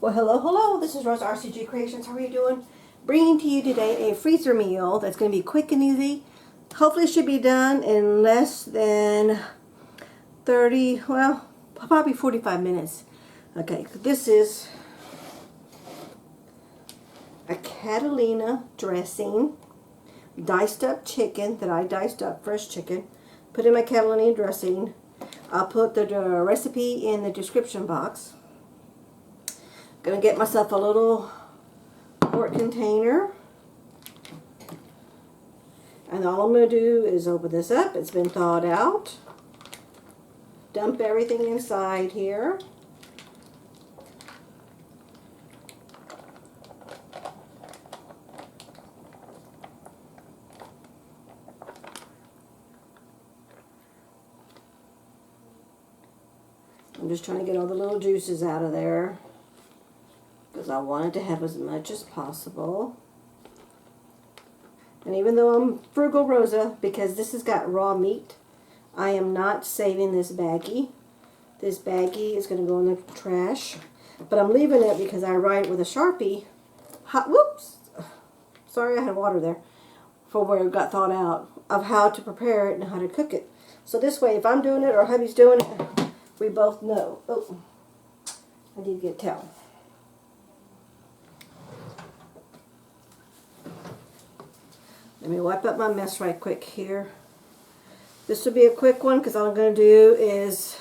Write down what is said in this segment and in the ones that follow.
Well, hello. This is Rosa, RCG Creations. How are you doing? Bringing to you today a freezer meal that's going to be quick and easy. Hopefully it should be done in less than 30, well, probably 45 minutes. Okay, this is a Catlina dressing, diced up chicken that I diced up, fresh chicken. Put in my Catlina dressing. I'll put the recipe in the description box. Gonna get myself a little quart container, and all I'm gonna do is open this up. It's been thawed out. Dump everything inside here. I'm just trying to get all the little juices out of there, because I wanted to have as much as possible. And even though I'm frugal Rosa, because this has got raw meat, I am not saving this baggie. This baggie is going to go in the trash. But I'm leaving it because I write with a Sharpie, whoops, sorry I had water there, for where it got thawed out, of how to prepare it and how to cook it. So this way, if I'm doing it or hubby's doing it, we both know. Oh, I did get a towel. Let me wipe up my mess right quick here. This will be a quick one because all I'm going to do is,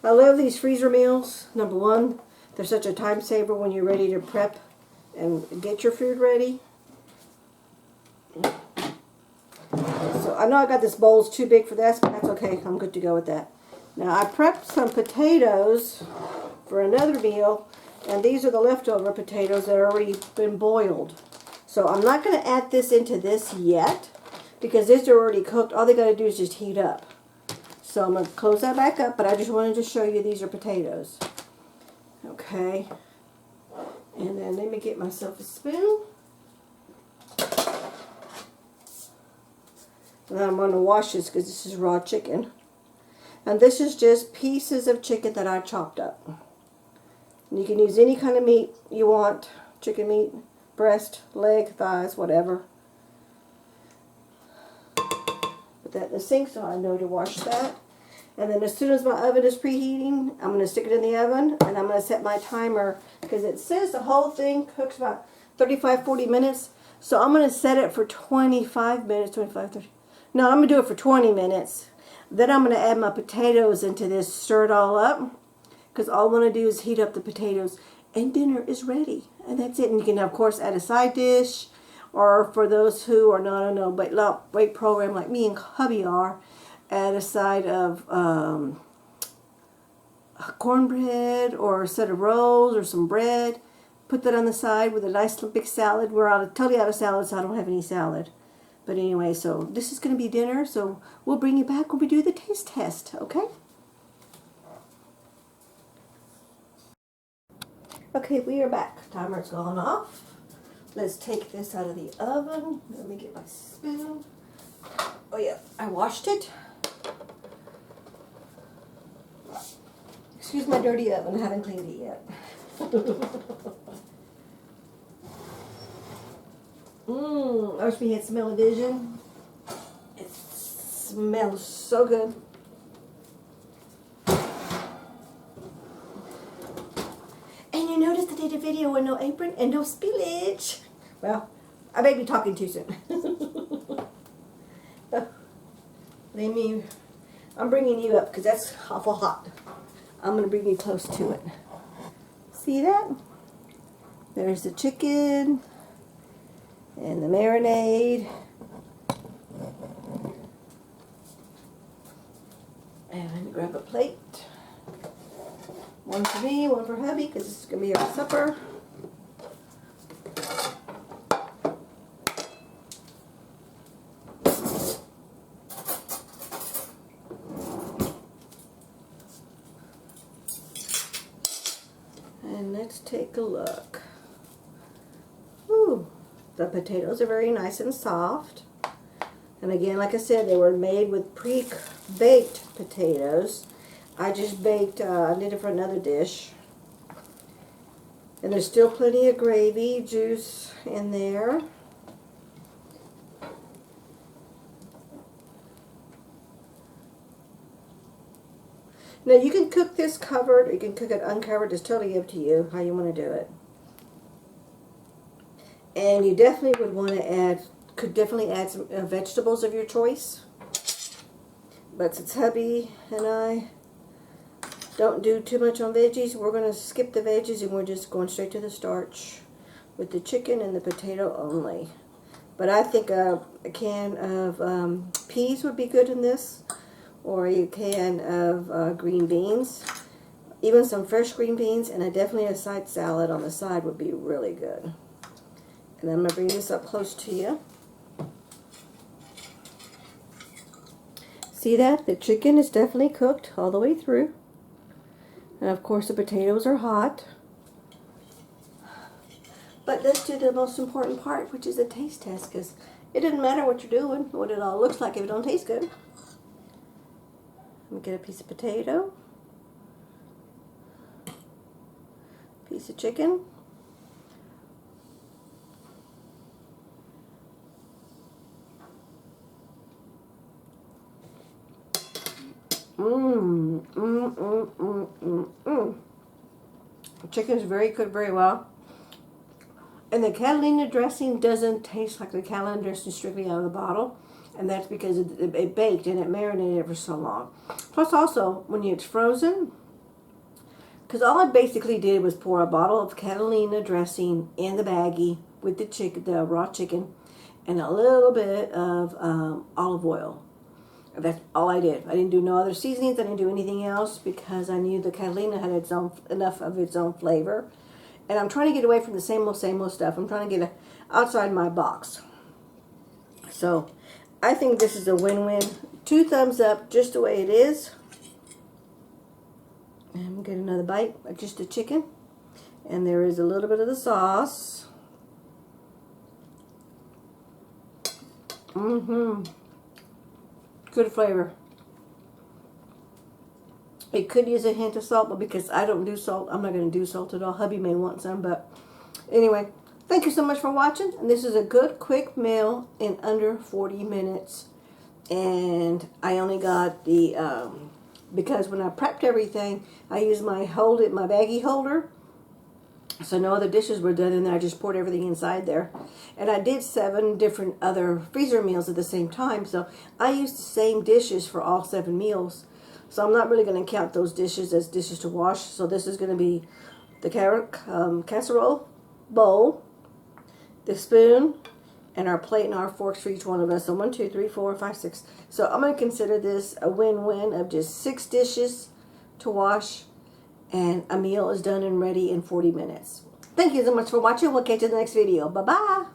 I love these freezer meals. Number one, they're such a time saver when you're ready to prep and get your food ready. So I know I got this bowl's too big for this, but that's okay. I'm good to go with that. Now I prepped some potatoes for another meal, and these are the leftover potatoes that are already been boiled. So I'm not going to add this into this yet, because these are already cooked. All they got to do is just heat up. So I'm going to close that back up, but I just wanted to show you these are potatoes. Okay. And then let me get myself a spoon. And then I'm going to wash this because this is raw chicken. And this is just pieces of chicken that I chopped up. And you can use any kind of meat you want. Chicken meat, breast, leg, thighs, whatever. Put that in the sink so I know to wash that. And then as soon as my oven is preheating, I'm going to stick it in the oven, and I'm going to set my timer, because it says the whole thing cooks about 35-40 minutes. So I'm going to set it for 25 minutes, 25-30. No, I'm going to do it for 20 minutes. Then I'm going to add my potatoes into this, stir it all up, because all I want to do is heat up the potatoes, and dinner is ready. And that's it. And you can, of course, add a side dish, or for those who are not on a weight program like me and hubby are, add a side of cornbread or a set of rolls or some bread. Put that on the side with a nice big salad. We're totally out of salad, so I don't have any salad. But anyway, so this is going to be dinner, so we'll bring you back when we do the taste test, okay? Okay, we are back. Timer's gone off. Let's take this out of the oven. Let me get my spoon. Oh yeah, I washed it. Excuse my dirty oven, I haven't cleaned it yet. I wish we had smell-o-vision. It smells so good. And you noticed I did a video with no apron and no spillage. Well, I may be talking too soon. I'm bringing you up because that's awful hot. I'm going to bring you close to it. See that? There's the chicken and the marinade. And let me grab a plate. One for me, one for hubby, because this is going to be our supper. And let's take a look. Ooh, the potatoes are very nice and soft. And again, like I said, they were made with pre-baked potatoes. I just baked, I did it for another dish. And there's still plenty of gravy juice in there. Now you can cook this covered, or you can cook it uncovered. It's totally up to you how you want to do it. And you definitely would want to add, could definitely add some vegetables of your choice. But since hubby and I don't do too much on veggies, we're going to skip the veggies and we're just going straight to the starch with the chicken and the potato only. But I think a can of peas would be good in this, or a can of green beans. Even some fresh green beans, and definitely a side salad on the side would be really good. And I'm going to bring this up close to you. See that? The chicken is definitely cooked all the way through. And of course the potatoes are hot. But let's do the most important part, which is the taste test, because it doesn't matter what you're doing, what it all looks like if it don't taste good. I'm going to get a piece of potato, piece of chicken, Chicken's very cooked very well. And the Catlina dressing doesn't taste like the Catlina dressing strictly out of the bottle. And that's because it baked and it marinated for so long. Plus also, when it's frozen, because all I basically did was pour a bottle of Catlina dressing in the baggie with the chicken, the raw chicken, and a little bit of olive oil. That's all I did. I didn't do no other seasonings. I didn't do anything else because I knew the Catlina had enough of its own flavor. And I'm trying to get away from the same old stuff. I'm trying to get outside my box. So I think this is a win-win. 2 thumbs up just the way it is. And get another bite of just the chicken. And there is a little bit of the sauce. Good flavor. It could use a hint of salt, but because I don't do salt, I'm not going to do salt at all. Hubby may want some, but anyway, thank you so much for watching. And this is a good, quick meal in under 40 minutes. And I only got the, because when I prepped everything, I used my baggie holder. So no other dishes were done in there. I just poured everything inside there. And I did 7 different other freezer meals at the same time. So I used the same dishes for all 7 meals. So I'm not really going to count those dishes as dishes to wash. So this is going to be the casserole bowl, the spoon, and our plate and our forks for each one of us. So 1, 2, 3, 4, 5, 6. So I'm going to consider this a win-win of just 6 dishes to wash. And a meal is done and ready in 40 minutes. Thank you so much for watching. We'll catch you in the next video. Bye-bye.